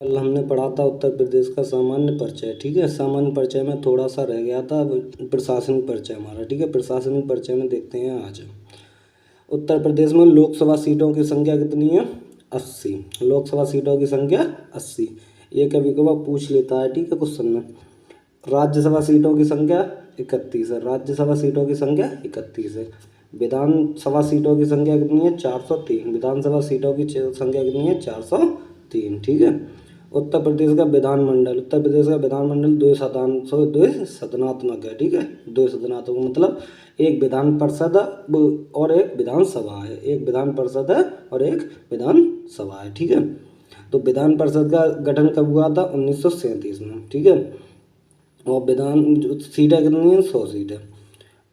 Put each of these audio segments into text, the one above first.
कल हमने पढ़ा था उत्तर प्रदेश का सामान्य परिचय। ठीक है, सामान्य परिचय में थोड़ा सा रह गया था, प्रशासनिक परिचय हमारा। ठीक है, प्रशासनिक परिचय में देखते हैं आज। उत्तर प्रदेश में लोकसभा सीटों की संख्या कितनी है? 80। लोकसभा सीटों की संख्या 80। ये कभी कभार पूछ लेता है, ठीक है, क्वेश्चन में। राज्यसभा सीटों की संख्या 31 है। राज्यसभा सीटों की संख्या 31 है। विधानसभा सीटों की संख्या कितनी है? 403। विधानसभा सीटों की संख्या कितनी है? 403। ठीक है। उत्तर प्रदेश का विधानमंडल, उत्तर प्रदेश का विधानमंडल द्विसदनात्मक है। ठीक है, द्विसदनात्मक मतलब एक विधान परिषद और एक विधानसभा है। एक विधान परिषद है और एक विधानसभा है। ठीक है, तो विधान परिषद का गठन कब हुआ था? 1937 में। ठीक है, और विधान सीटें कितनी है? 100 सीटें।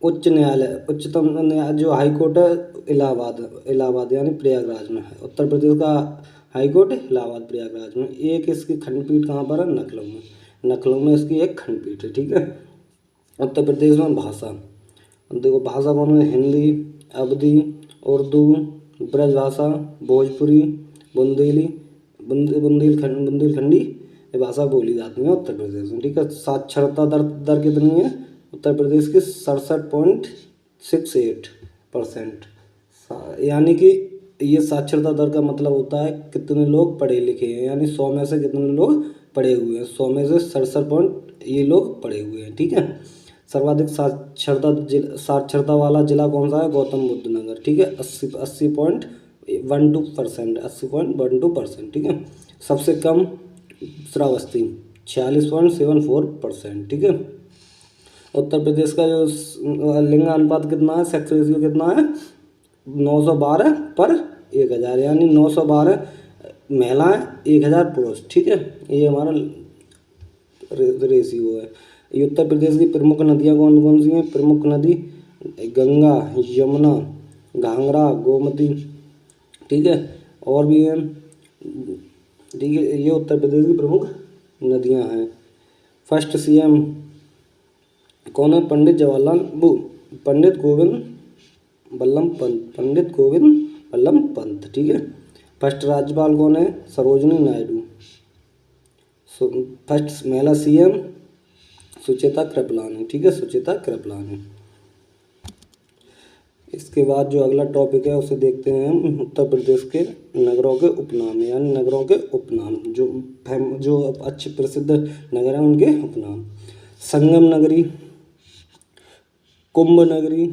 उच्च न्यायालय, उच्चतम न्यायालय जो हाई कोर्ट है इलाहाबाद यानी प्रयागराज में है। उत्तर प्रदेश का हाई कोर्ट इलाहाबाद प्रयागराज में। एक इसकी खंडपीठ कहाँ पर है? लखनऊ में। लखनऊ में इसकी एक खंडपीठ है। ठीक है। उत्तर प्रदेश में भाषा, देखो भाषा कौन है? हिंदी, अवधी, उर्दू, ब्रजभाषा, भोजपुरी, बुंदेलखंडी ये भाषा बोली जाती है उत्तर प्रदेश में। ठीक है। साक्षरता दर कितनी है उत्तर प्रदेश की? 67.68%। यानी कि ये साक्षरता दर का मतलब होता है कितने लोग पढ़े लिखे हैं, यानी 100 में से कितने लोग पढ़े हुए हैं। 100 में से 67 पॉइंट ये लोग पढ़े हुए हैं। ठीक है। सर्वाधिक साक्षरता वाला जिला कौन सा है? गौतम बुद्ध नगर। ठीक है, 80.12%। 80.12%। ठीक है। सबसे कम श्रावस्ती 46.74%। ठीक है। उत्तर प्रदेश का जो लिंग अनुपात कितना है? सेक्स रेशियो कितना है? 912 पर 1000, यानी 912 महिलाएं 1000 पुरुष। ठीक है, ये हमारा रेशियो है। ये उत्तर प्रदेश की प्रमुख नदियाँ कौन कौन सी हैं? प्रमुख नदी गंगा, यमुना, घाघरा, गोमती। ठीक है, और भी हैं। ठीक है, ये उत्तर प्रदेश की प्रमुख नदियाँ हैं। फर्स्ट सीएम कौन है? पंडित गोविंद वल्लभ पंत। ठीक है। फर्स्ट राज्यपाल कौन है? सरोजिनी नायडू। फर्स्ट महिला सीएम सुचेता कृपलानी। ठीक है, सुचेता कृपलानी। इसके बाद जो अगला टॉपिक है उसे देखते हैं हम। उत्तर प्रदेश के नगरों के उपनाम, यानी नगरों के उपनाम जो अच्छे प्रसिद्ध नगर हैं उनके उपनाम। संगम नगरी, कुंभ नगरी,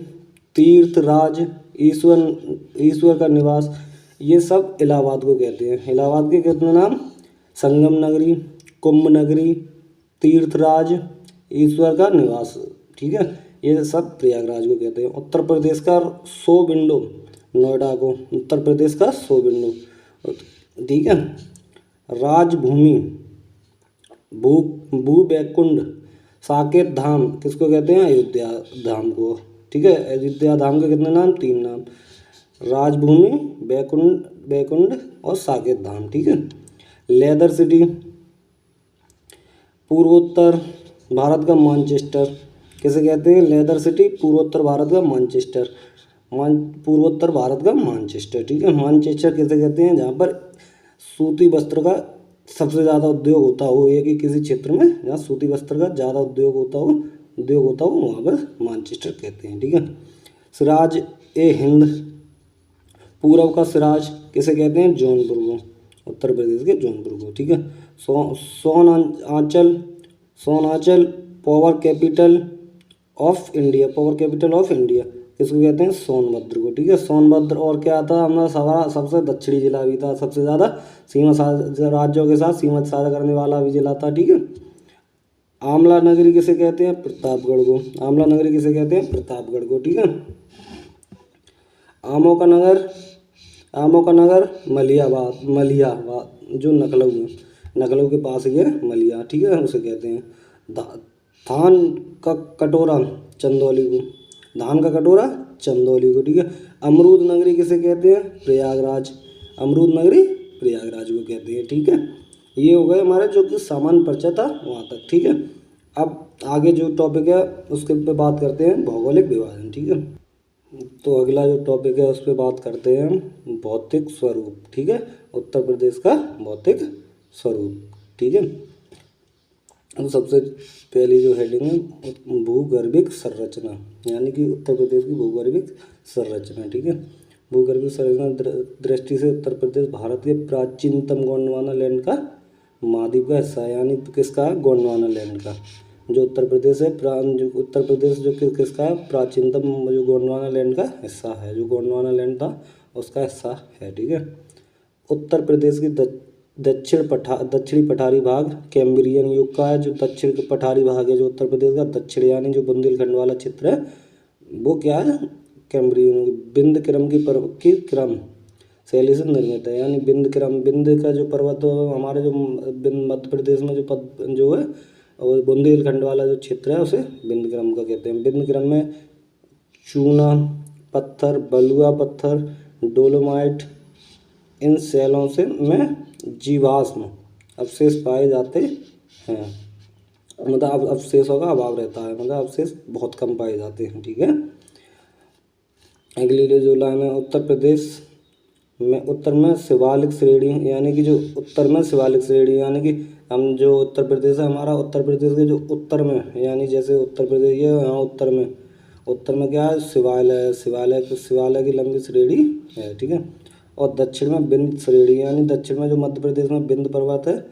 तीर्थराज, ईश्वर का निवास, ये सब इलाहाबाद को कहते हैं। इलाहाबाद के कितने नाम? संगम नगरी, कुंभ नगरी, तीर्थराज, ईश्वर का निवास। ठीक है, ये सब प्रयागराज को कहते हैं। उत्तर प्रदेश का 100 विंडो नोएडा को, उत्तर प्रदेश का 100 विंडो। ठीक है। राजभूमि, भूबैकुंठ, साकेत धाम किसको कहते हैं? अयोध्या धाम को। ठीक है, अयोध्या धाम के कितने नाम? 3 नाम, राजभूमि, बैकुंठ और साकेत धाम। ठीक है। लेदर सिटी, पूर्वोत्तर भारत का मानचेस्टर किसे कहते हैं? लेदर सिटी, पूर्वोत्तर भारत का मानचेस्टर। पूर्वोत्तर भारत का मानचेस्टर। ठीक है, मानचेस्टर किसे कहते हैं? जहाँ पर सूती वस्त्र का सबसे ज़्यादा उद्योग होता हो, ये कि किसी क्षेत्र में जहाँ सूती वस्त्र का ज़्यादा उद्योग होता हो वहाँ पर मानचेस्टर कहते हैं। ठीक है। सिराज ए हिंद, पूरब का सिराज किसे कहते हैं? जौनपुर को, उत्तर प्रदेश के जौनपुर को। ठीक है। सोनाचल पावर कैपिटल ऑफ इंडिया किसको कहते हैं? सोनभद्र को। ठीक है, सोनभद्र। और क्या था हमारा सवाल? सबसे दक्षिणी जिला भी था, सबसे ज़्यादा राज्यों के साथ सीमा साझा करने वाला भी जिला था। ठीक है। आमला नगरी किसे कहते हैं? प्रतापगढ़ को। आमला नगरी किसे कहते हैं? प्रतापगढ़ को। ठीक है। आमों का नगर मलियाबाद जो नखलऊ के पास ही है, मलिया। ठीक है, उसे कहते हैं। धान का कटोरा चंदौली को। ठीक है। अमरूद नगरी किसे कहते हैं? प्रयागराज। अमरूद नगरी प्रयागराज को कहते हैं। ठीक है, ये हो गए हमारे जो कि सामान्य परिचय था वहाँ तक। ठीक है, अब आगे जो टॉपिक है उसके पे बात करते हैं, भौगोलिक विभाजन। ठीक है, तो अगला जो टॉपिक है उस पर बात करते हैं हम भौतिक स्वरूप। ठीक है, उत्तर प्रदेश का भौतिक स्वरूप। ठीक है, तो सबसे पहली जो हेडिंग है भूगर्भिक संरचना, यानी कि उत्तर प्रदेश की भूगर्भिक संरचना। ठीक है, भूगर्भिक संरचना दृष्टि से उत्तर प्रदेश भारत के प्राचीनतम गोंडवाना लैंड का महाद्वीप का हिस्सा है, यानी किसका, गोंडवाना लैंड का। जो उत्तर प्रदेश है जो उत्तर प्रदेश जो किसका है, प्राचीनतम जो गोंडवाना लैंड का हिस्सा है, जो गोंडवाना लैंड था उसका हिस्सा है। ठीक है, उत्तर प्रदेश की दक्षिणी पठारी भाग कैम्ब्रियन युग का है। जो दक्षिण पठारी भाग है जो उत्तर प्रदेश का दक्षिण, यानी जो बुंदेलखंड वाला क्षेत्र है वो क्या है, कैम्ब्रियन। बिंद क्रम की क्रम शैली से निर्मित है, यानी बिंद का जो पर्वत हमारे जो मध्य प्रदेश में जो है और बुंदेलखंड वाला जो क्षेत्र है उसे बिंद क्रम का कहते हैं। बिंद क्रम में चूना पत्थर, बलुआ पत्थर, डोलोमाइट, इन शैलों से में जीवाश्म अवशेष पाए जाते हैं। मतलब अवशेषों का अभाव रहता है, मतलब अवशेष बहुत कम पाए जाते हैं। ठीक है, अगली जो लाइन है, उत्तर प्रदेश में उत्तर में शिवालिक श्रेणी, यानी कि जो उत्तर में शिवालिक श्रेणी, यानी कि हम जो उत्तर प्रदेश है हमारा, उत्तर प्रदेश के जो उत्तर में, यानी जैसे उत्तर प्रदेश ये यहाँ उत्तर में क्या है, शिवालय की लंबी श्रेणी है। ठीक है, और दक्षिण में बिंद श्रेणी, यानी दक्षिण में जो मध्य प्रदेश में बिंद पर्वत है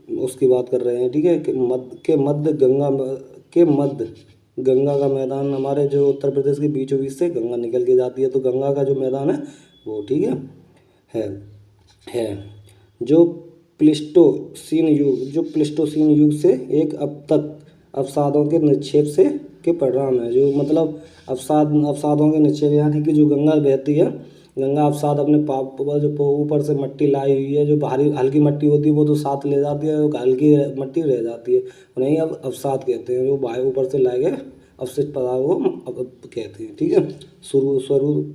उसकी बात कर रहे हैं। ठीक है, कि मध्य गंगा का मैदान, हमारे जो उत्तर प्रदेश के बीचों बीच से गंगा निकल के जाती है, तो गंगा का जो मैदान है वो, ठीक है जो प्लीस्टोसीन युग से एक अब तक अवसादों के निक्षेप से के परिणाम है। जो मतलब अवसादों के निक्षेप, यानी कि जो गंगा बहती है, गंगा अवसाद अपने जो ऊपर से मट्टी लाई हुई है, जो भारी हल्की मट्टी होती है वो तो साथ ले जाती है, हल्की मट्टी रह जाती है, उन्हें अब अवसाद कहते हैं। जो भाई ऊपर से लाए गए अवशिष्ट पदार्थ को अब कहते हैं। ठीक है,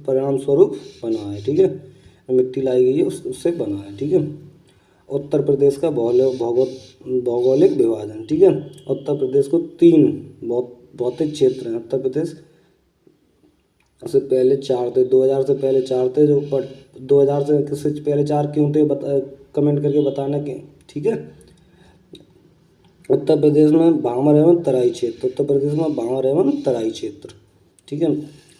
परिणाम स्वरूप बना है। ठीक है, मिट्टी लाई गई है उससे बना है। ठीक है, उत्तर प्रदेश का भौगोलिक विभाजन। ठीक है, उत्तर प्रदेश को 3 भौतिक क्षेत्र हैं। उत्तर प्रदेश से पहले 4 थे, 2000 से पहले 4 थे। जो 2000 से पहले 4 क्यों थे कमेंट करके बताना कि। ठीक है, उत्तर प्रदेश में भामर एवं तराई क्षेत्र, उत्तर प्रदेश में भामर एवं तराई क्षेत्र। ठीक है,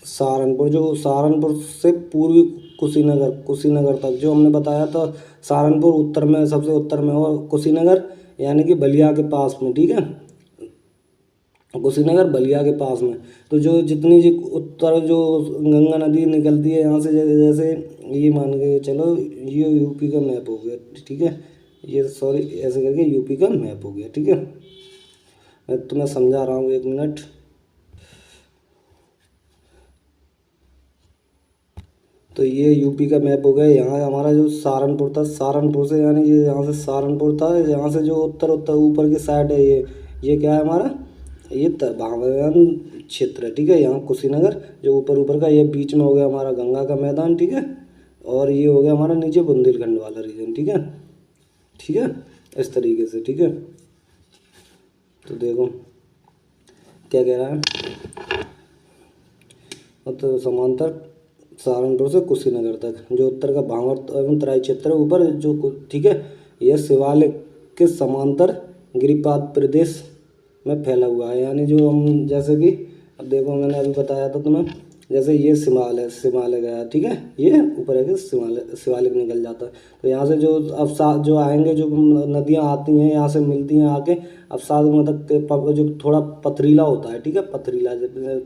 सहारनपुर से पूर्वी कुशीनगर तक, जो हमने बताया था सहारनपुर उत्तर में, सबसे उत्तर में, और कुशीनगर यानी कि बलिया के पास में। ठीक है, कुशीनगर बलिया के पास में। तो जो जितनी जी उत्तर जो गंगा नदी निकलती है यहाँ से, जैसे ये मान के चलो ये यूपी का मैप हो गया। ठीक है, ये सॉरी ऐसे करके यूपी का मैप हो गया। ठीक है, मैं तुम्हें समझा रहा हूँ, 1 मिनट। तो ये यूपी का मैप हो गया। यहाँ हमारा जो सहारनपुर था, सहारनपुर से, यानी ये यहाँ से सहारनपुर था, यहाँ से जो उत्तर ऊपर की साइड है ये क्या है हमारा, ये भामर क्षेत्र है। ठीक है, यहाँ कुशीनगर जो ऊपर का, ये बीच में हो गया हमारा गंगा का मैदान। ठीक है, और ये हो गया हमारा नीचे बुंदेलखंड वाला रीजन। ठीक है, इस तरीके से। ठीक है, तो देखो क्या कह रहा है, तो समांतर सहारनपुर से कुशीनगर तक जो उत्तर का भामर एवं तराई क्षेत्र है ऊपर जो। ठीक है, यह शिवालिक के समांतर गिरिपाद प्रदेश में फैला हुआ है, यानी जो हम जैसे कि अब देखो मैंने अभी बताया था तुम्हें, जैसे ये शिवालय गया। ठीक है, ये ऊपर है कि शिवालिक निकल जाता है। तो यहाँ से जो अवसाद जो आएंगे, जो नदियाँ आती हैं यहाँ से मिलती हैं आके, अवसाद मतलब जो थोड़ा पथरीला होता है। ठीक है, पथरीला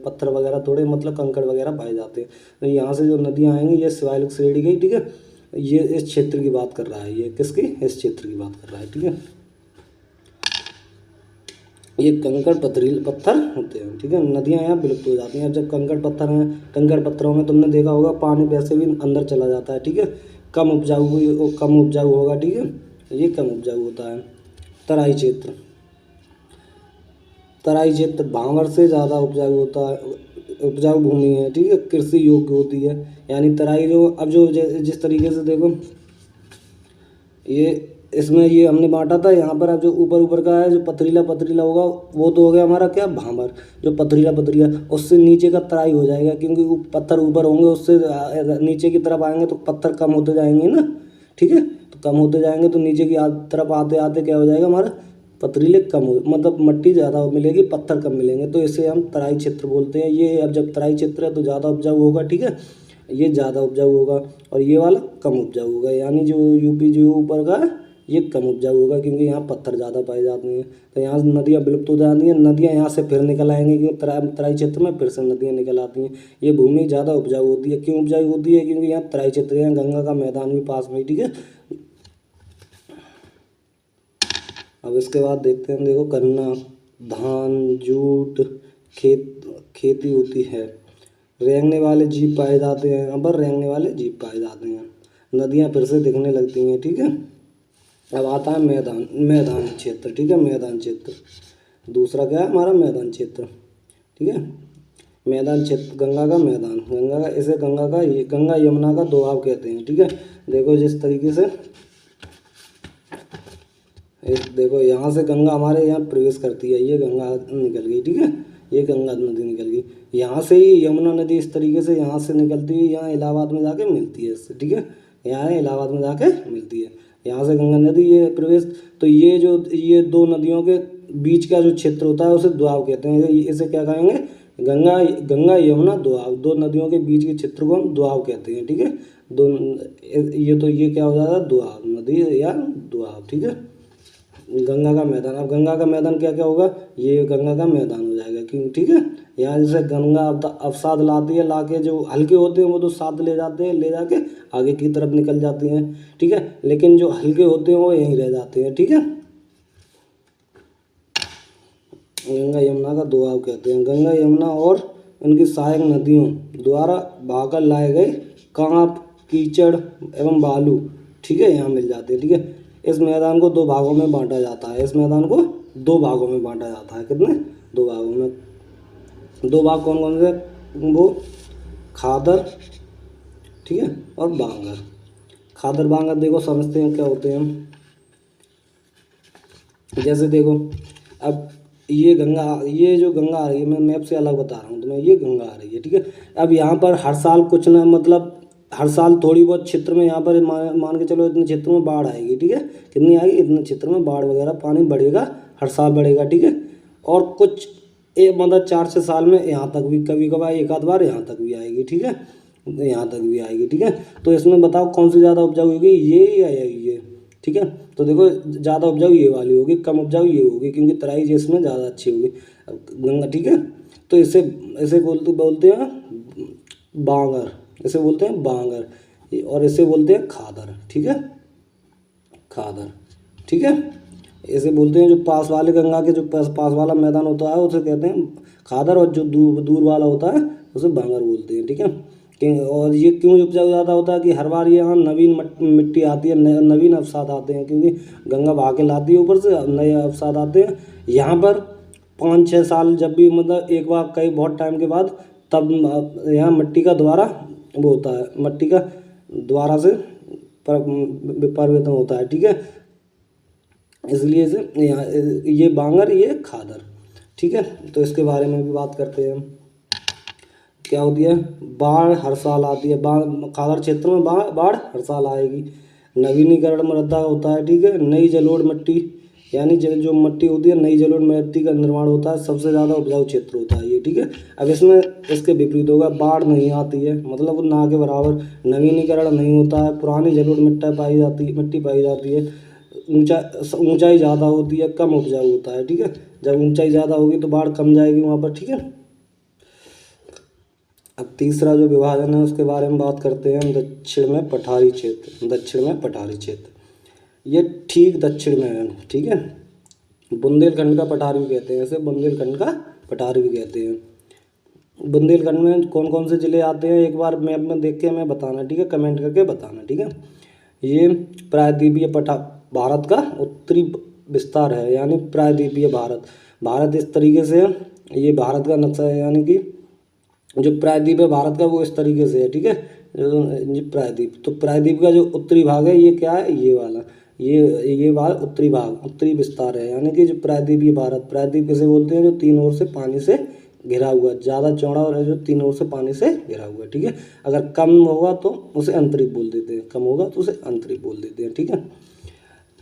पत्थर वगैरह थोड़े मतलब कंकड़ वगैरह पाए जाते हैं। तो यहाँ से जो नदियाँ आएंगी ये शिवालिक श्रेणी गई। ठीक है, ये इस क्षेत्र की बात कर रहा है, ये किसकी, इस क्षेत्र की बात कर रहा है। ठीक है, ये कंकड़ पथरीले पत्थर होते हैं। ठीक है, नदियाँ यहाँ विलुप्त हो जाती हैं। अब जब कंकड़ पत्थर हैं, कंकड़ पत्थरों में तुमने देखा होगा पानी वैसे भी अंदर चला जाता है। ठीक है, कम उपजाऊ होगा। ठीक है, ये कम उपजाऊ होता है। तराई क्षेत्र भामर से ज़्यादा उपजाऊ होता है, उपजाऊ भूमि है। ठीक है, कृषि योग्य होती है, यानी तराई जो अब जो जिस तरीके से देखो ये इसमें ये हमने बांटा था। यहाँ पर अब जो ऊपर का है जो पथरीला होगा वो तो हो गया हमारा क्या, भामर। जो पथरीला उससे नीचे का तराई हो जाएगा, क्योंकि पत्थर ऊपर होंगे, उससे नीचे की तरफ आएंगे तो पत्थर कम होते जाएंगे ना। ठीक है, तो कम होते जाएंगे तो नीचे की तरफ आते आते क्या हो जाएगा हमारा, पथरीले कम हो, मतलब मट्टी ज़्यादा मिलेगी, पत्थर कम मिलेंगे, तो इसे हम तराई क्षेत्र बोलते हैं। ये अब जब तराई क्षेत्र है तो ज़्यादा उपजाऊ होगा, ठीक है, ये ज़्यादा उपजाऊ होगा और ये वाला कम उपजाऊ होगा, यानी जो यूपी जो ऊपर का है ये कम उपजाऊ होगा क्योंकि यहाँ पत्थर ज़्यादा पाए जाते हैं। तो यहाँ नदियाँ विलुप्त हो जाती हैं, नदियाँ यहाँ से फिर निकल आएंगी क्योंकि तराई क्षेत्र में फिर से नदियाँ निकल आती हैं। ये भूमि ज़्यादा उपजाऊ होती है, क्यों उपजाऊ होती है, क्योंकि यहाँ तराई क्षेत्र है, गंगा का मैदान भी पास में, ठीक है। अब इसके बाद देखते हैं, देखो गन्ना, धान, जूट, खेती होती है, रेंगने वाले जीव पाए जाते हैं, यहाँ पर रेंगने वाले जीव पाए जाते हैं, नदियाँ फिर से दिखने लगती हैं, ठीक है। अब आता है मैदान क्षेत्र, ठीक है, मैदान क्षेत्र दूसरा क्या है हमारा, मैदान क्षेत्र, ठीक है। मैदान क्षेत्र, गंगा का मैदान, गंगा का, इसे गंगा यमुना का दोआब कहते हैं, ठीक है। देखो जिस तरीके से देखो यहाँ से गंगा हमारे यहाँ प्रवेश करती है, ये गंगा निकल गई, ठीक है, ये गंगा नदी निकल गई, यहाँ से ही यमुना नदी इस तरीके से यहाँ से निकलती है, यहाँ इलाहाबाद में जाके मिलती है इससे, ठीक है, यहाँ इलाहाबाद में जाके मिलती है, यहाँ से गंगा नदी ये प्रवेश। तो ये दो नदियों के बीच का जो क्षेत्र होता है उसे दोआब कहते हैं, इसे क्या कहेंगे, गंगा यमुना दोआब, दो नदियों के बीच के क्षेत्र को हम दोआब कहते हैं, ठीक है। ये क्या हो जाता है, दोआब नदी या दोआब, ठीक है। गंगा का मैदान, अब गंगा का मैदान क्या क्या होगा, ये गंगा का मैदान हो जाएगा, क्यों, ठीक है। यहाँ जैसे गंगा अवसाद लाती है, लाके जो हल्के होते हैं वो तो साथ ले जाते हैं, ले जाके आगे की तरफ निकल जाती हैं, ठीक है, लेकिन जो हल्के होते हैं वो यहीं रह जाते हैं, ठीक है। गंगा यमुना का दोआब कहते हैं। गंगा यमुना और उनकी सहायक नदियों द्वारा बहाकर लाए गए कांप, कीचड़ एवं बालू, ठीक है, यहाँ मिल जाते हैं, ठीक है। इस मैदान को दो भागों में बांटा जाता है, इस मैदान को दो भागों में बांटा जाता है, कितने, दो भागों में। दो भाग कौन कौन से, वो खादर, ठीक है, और बांगर। खादर बांगर देखो समझते हैं क्या होते हैं हम, जैसे देखो अब ये जो गंगा आ रही है, मैं मैप से अलग बता रहा हूँ तुम्हें, ये गंगा आ रही है, ठीक है। अब यहाँ पर हर साल कुछ ना, मतलब हर साल थोड़ी बहुत क्षेत्र में यहाँ पर मान के चलो इतने क्षेत्र में बाढ़ आएगी, ठीक है, कितनी आएगी, इतने क्षेत्र में बाढ़ वगैरह पानी बढ़ेगा, हर साल बढ़ेगा, ठीक है। और कुछ मतलब 4-6 साल में यहाँ तक भी कभी कभार एक आध बार यहाँ तक भी आएगी, ठीक है, यहाँ तक भी आएगी, ठीक है। तो इसमें बताओ कौन सी ज़्यादा उपजाऊ होगी, ये या ये, ठीक है। तो देखो ज़्यादा उपजाऊ ये वाली होगी, कम उपजाऊ ये होगी, क्योंकि तराई जिसमें ज़्यादा अच्छी होगी गंगा, ठीक है। तो इसे बोलते हैं बांगर, इसे बोलते हैं बांगर, और इसे बोलते हैं खादर, ठीक है, खादर, ठीक है। इसे बोलते हैं जो पास वाले गंगा के जो पास वाला मैदान होता है उसे कहते हैं खादर, और जो दूर वाला होता है उसे बांगर बोलते हैं, ठीक है। और ये क्यों उपजाऊ ज़्यादा होता है कि हर बार यहाँ नवीन मिट्टी आती है, नवीन अवसाद आते हैं, क्योंकि गंगा बहा के लाती है ऊपर से, नए अवसाद आते हैं यहाँ पर 5-6 साल, जब भी मतलब एक बार कई बहुत टाइम के बाद, तब यहाँ मिट्टी का द्वारा वो होता है, मिट्टी का द्वारा से परिवर्तन होता है, ठीक है। इसलिए इसे ये बांगर, ये खादर, ठीक है। तो इसके बारे में भी बात करते हैं, क्या होती है, बाढ़ हर साल आती है, खादर क्षेत्र में बाढ़ हर साल आएगी। नवीनीकरण मृदा होता है, ठीक है, नई जलोढ़ मिट्टी, यानी जो मिट्टी होती है नई जलोढ़ मिट्टी का निर्माण होता है, सबसे ज़्यादा उपजाऊ क्षेत्र होता है ये, ठीक है। अब इसमें इसके विपरीत होगा, बाढ़ नहीं आती है, मतलब ना के बराबर, नवीनीकरण नहीं होता है, पुरानी जलोढ़ मिट्टी पाई जाती है, ऊंचाई ज़्यादा होती है, कम उपजाऊ होता है, ठीक है। जब ऊंचाई ज़्यादा होगी तो बाढ़ कम जाएगी वहाँ पर, ठीक है। अब तीसरा जो विभाजन है उसके बारे में बात करते हैं, दक्षिण में पठारी क्षेत्र, ये ठीक दक्षिण में है, ठीक है। बुंदेलखंड का पठारी भी कहते हैं इसे, बुंदेलखंड का पठारी भी कहते हैं। बुंदेलखंड में कौन कौन से ज़िले आते हैं, एक बार मैप में देख के हमें बताना, ठीक है, कमेंट करके बताना, ठीक है। ये प्रायद्वीपीय भारत का उत्तरी विस्तार है, यानी प्रायद्वीपीय भारत इस तरीके से है, ये भारत का नक्शा है, यानी कि जो प्रायद्वीप है भारत का वो इस तरीके से है, ठीक है। प्रायद्वीप, तो प्रायद्वीप का जो उत्तरी भाग है ये क्या है, ये वाला, ये भाग उत्तरी विस्तार है, यानी कि जो प्रायद्वीपीय भारत, प्रायद्वीप किसे बोलते हैं, जो तीन ओर से पानी से घिरा हुआ, ज़्यादा चौड़ा और जो तीनों ओर से पानी से घिरा हुआ है, ठीक है। अगर कम होगा तो उसे अंतरीप बोल देते हैं, कम होगा तो उसे अंतरीप बोल देते हैं, ठीक है।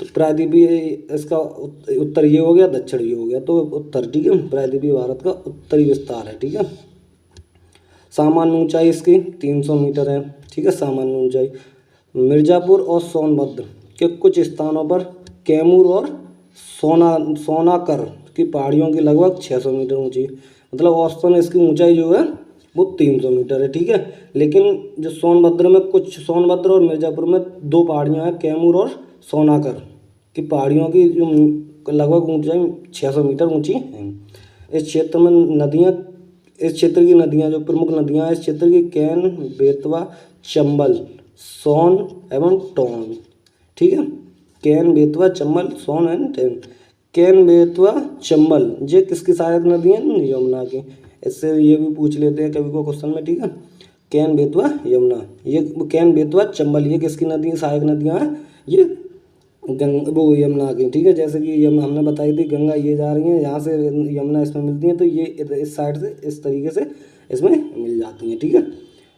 तो प्रायद्वीपीय इसका उत्तर ये हो गया, दक्षिण ये हो गया, तो उत्तर, ठीक है। प्रायद्वीपीय भारत का उत्तरी विस्तार है, ठीक है। सामान्य ऊंचाई इसकी 300 मीटर है, ठीक है, सामान्य ऊंचाई। मिर्ज़ापुर और सोनभद्र के कुछ स्थानों पर कैमूर और सोनाकर की पहाड़ियों की लगभग 600 मीटर ऊंची, मतलब औसतन इसकी ऊंचाई जो है वो 300 मीटर है, ठीक है। लेकिन जो सोनभद्र और मिर्ज़ापुर में दो पहाड़ियाँ हैं, कैमूर और सोनाकर की पहाड़ियों की जो लगभग ऊंचाई 600 मीटर ऊंची हैं। इस क्षेत्र में इस क्षेत्र की नदियाँ, जो प्रमुख नदियाँ हैं इस क्षेत्र की, कैन, बेतवा, चंबल, सोन एवं टोन, ठीक है। कैन, बेतवा, चंबल, सोन एंड टोन। कैन, बेतवा, चंबल ये किसकी सहायक नदी है? यमुना की। इससे ये भी पूछ लेते हैं कभी को क्वेश्चन में, ठीक है। कैन, बेतवा, यमुना, ये कैन, बेतवा, चंबल ये किसकी नदी सहायक नदियाँ हैं? ये यमुना की, ठीक है। जैसे कि यमुना हमने बताई थी, गंगा ये जा रही है यहाँ से, यमुना इसमें मिलती है, तो ये इस साइड से इस तरीके से इसमें मिल जाती हैं, ठीक है,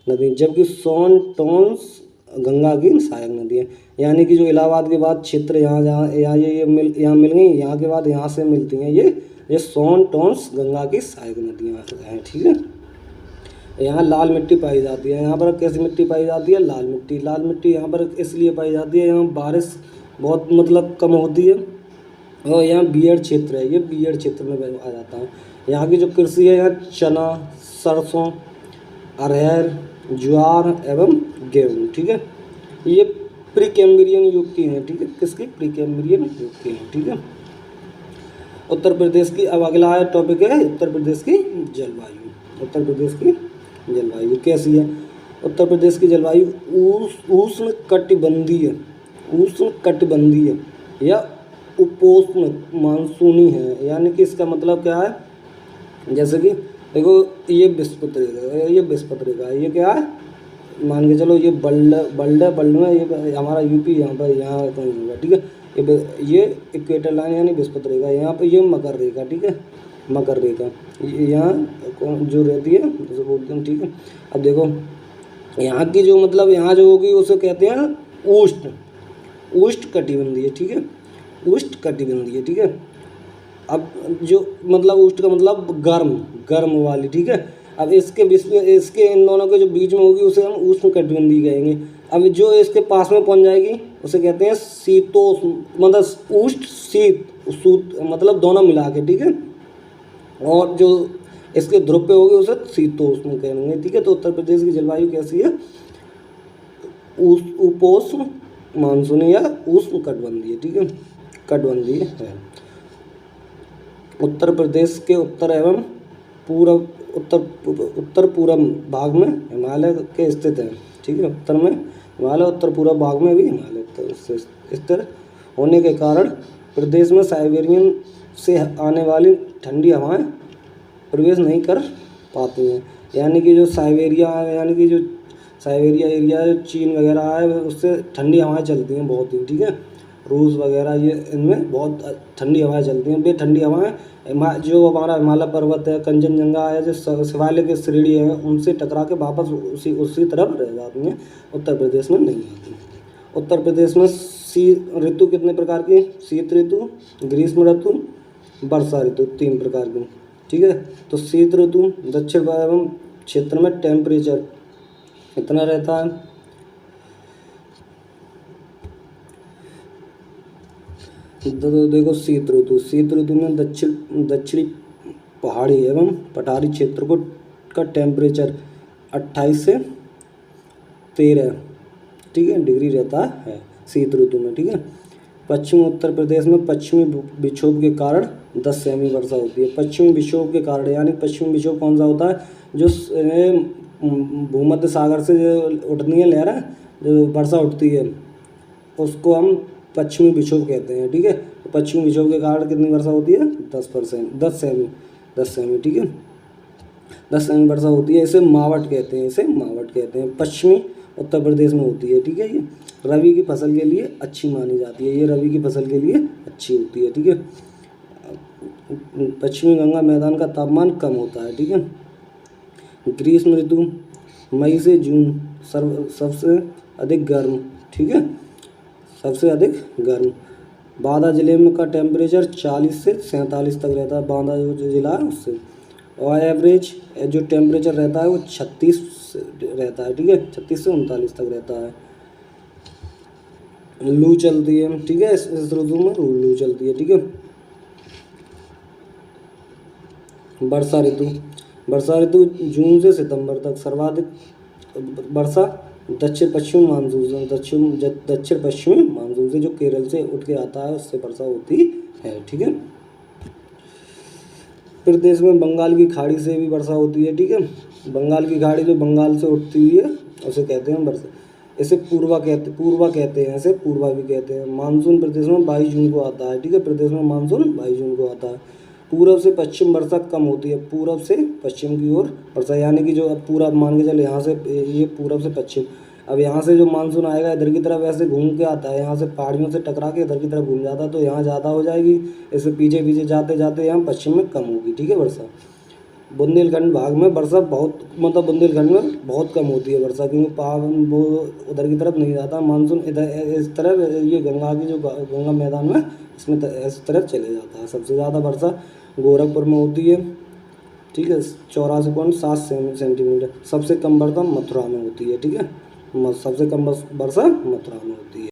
नदी। जबकि सोन, टोन्स गंगा की सहायक नदी है, यानी कि जो इलाहाबाद के बाद क्षेत्र यहाँ ये मिल गई, यहाँ के बाद यहाँ से मिलती हैं ये सोन, टोन्स गंगा की सहायक नदियाँ हैं, ठीक है। यहाँ लाल मिट्टी पाई जाती है, यहाँ पर कैसी मिट्टी पाई जाती है? लाल मिट्टी। लाल मिट्टी यहाँ पर इसलिए पाई जाती है, यहाँ बारिश बहुत मतलब कम होती है, और यहाँ बीहड़ क्षेत्र है, ये बीहड़ क्षेत्र में आ जाता है। यहाँ की जो कृषि है, यहाँ चना, सरसों, अरहर, ज्वार एवं गेहूँ, ठीक है। ये प्री कैम्ब्रियन युग की हैं, ठीक है, किसकी? प्री कैम्ब्रियन युग की हैं, ठीक है। उत्तर प्रदेश की, अब अगला है टॉपिक है उत्तर प्रदेश की जलवायु। उत्तर प्रदेश की जलवायु कैसी है? उत्तर प्रदेश की जलवायु उष्ण कटिबंधीय या उपोष्ण मानसूनी है, यानी कि इसका मतलब क्या है? जैसे कि देखो, ये विस्पत रेखा है, ये क्या है? मान के चलो ये बल्ड में ये हमारा यूपी यहाँ कहीं होगा, ठीक है। ये इक्वेटर लाइन यानी विस्पत रेखा, यहाँ पे ये मकर रेखा, ठीक है, मकर रेखा यहाँ जो रहती है उसे बोलते हैं, ठीक है। अब देखो यहाँ की जो मतलब यहाँ जो होगी उसे कहते हैं उष्ण कटिबंधीय, ठीक है, उष्ण कटिबंधीय, ठीक है। अब जो मतलब उष्ण का मतलब गर्म वाली, ठीक है। अब इसके इन दोनों के जो बीच में होगी उसे हम उष्ण कटिबंधीय कहेंगे। अब जो इसके पास में पहुंच जाएगी उसे कहते हैं शीतोष्ण, मतलब उष्ण शीत मतलब दोनों मिला के, ठीक है। और जो इसके ध्रुव पे होगी उसे शीतोष्ण कहेंगे, ठीक है। तो उत्तर प्रदेश की जलवायु कैसी है? उपोष्ण मानसूनी या उष्ण कटिबंधीय, ठीक है, कटिबंधीय है। उत्तर प्रदेश के उत्तर एवं उत्तर पूर्व भाग में हिमालय के स्थित है, ठीक है। उत्तर में हिमालय, उत्तर पूर्व भाग में भी हिमालय स्थित होने के कारण प्रदेश में साइबेरियन से आने वाली ठंडी हवाएं प्रवेश नहीं कर पाती हैं, यानी कि जो साइबेरिया है, यानी कि जो साइबेरिया एरिया है, चीन वगैरह है, उससे ठंडी हवाएं चलती हैं बहुत ही, ठीक है। रूस वगैरह ये इनमें बहुत ठंडी हवाएं चलती हैं। वे ठंडी हवाएं जो हमारा हिमालय पर्वत है, कंचनजंगा है, जो शिवालय की श्रेणी है, उनसे टकरा के वापस उसी तरफ रह जाती हैं, उत्तर प्रदेश में नहीं आती। उत्तर प्रदेश में ऋतु कितने प्रकार की? शीत ऋतु, ग्रीष्म ऋतु, वर्षा ऋतु, 3 प्रकार की, ठीक है। तो शीत ऋतु दक्षिण एवं क्षेत्र में टेम्परेचर कितना रहता है? देखो शीत ऋतु में दक्षिणी पहाड़ी एवं पठारी क्षेत्र का टेम्परेचर 28 से 13, ठीक है, डिग्री रहता है शीत ऋतु में, ठीक है। पश्चिमी उत्तर प्रदेश में पश्चिमी विक्षोभ के कारण 10 सेमी वर्षा होती है। पश्चिमी विक्षोभ के कारण, यानी पश्चिमी विक्षोभ कौन सा होता है? जो भूमध्य सागर से जो उठती है लहरें, जो वर्षा उठती है, उसको हम पश्चिमी विक्षोभ कहते हैं, ठीक है। तो पश्चिमी विक्षोभ के कारण कितनी वर्षा होती है? 10 सेमी, ठीक है, 10 सेमी वर्षा होती है। इसे मावट कहते हैं, पश्चिमी उत्तर प्रदेश में होती है, ठीक है। ये रबी की फसल के लिए अच्छी मानी जाती है, ये रबी की फसल के लिए अच्छी होती है, ठीक है। पश्चिमी गंगा मैदान का तापमान कम होता है, ठीक है। ग्रीष्म ऋतु मई से जून सबसे अधिक गर्म, ठीक है, सबसे अधिक गर्म। बांदा जिले में का टेम्परेचर 40 से 47 तक रहता है, बांदा जो जिला है उससे। और एवरेज जो टेम्परेचर रहता है वो 36 रहता है, ठीक है, 36 से 39 तक रहता है। लू चलती है, ठीक है, इस ऋतु में लू चलती है, ठीक है। वर्षा ऋतु जून से सितंबर तक। सर्वाधिक वर्षा दक्षिण पश्चिमी मानसून से जो केरल से उठ के आता है उससे वर्षा होती है, ठीक है। फिर देश में बंगाल की खाड़ी से भी वर्षा होती है, ठीक है। बंगाल की खाड़ी जो बंगाल से उठती हुई है उसे कहते हैं वर्षा। इसे पूर्वा कहते हैं, इसे पूर्वा भी कहते हैं। मानसून प्रदेश में 22 जून को आता है, ठीक है, प्रदेश में मानसून 22 जून को आता है। पूरब से पश्चिम वर्षा कम होती है, पूरब से पश्चिम की ओर वर्षा, यानी कि जो अब पूरा मान के चले यहाँ से, ये पूरब से पश्चिम, अब यहाँ से जो मानसून आएगा इधर की तरफ ऐसे घूम के आता है, यहाँ से पहाड़ियों से टकरा के इधर की तरफ घूम जाता है, तो यहाँ ज़्यादा हो जाएगी। इससे पीछे पीछे जाते जाते यहाँ पश्चिम में कम होगी, ठीक है, वर्षा। बुंदेलखंड भाग में वर्षा बहुत, मतलब बुंदेलखंड में बहुत कम होती है वर्षा, क्योंकि पहाड़ वो उधर की तरफ नहीं जाता मानसून, इधर इस तरफ ये गंगा की जो गंगा मैदान में इसमें इस तरफ चले जाता है। सबसे ज़्यादा वर्षा गोरखपुर में होती है, ठीक है, 84.7 सेंटीमीटर। सबसे कम वर्षा मथुरा में होती है, ठीक है, सबसे कम वर्षा मथुरा में होती है।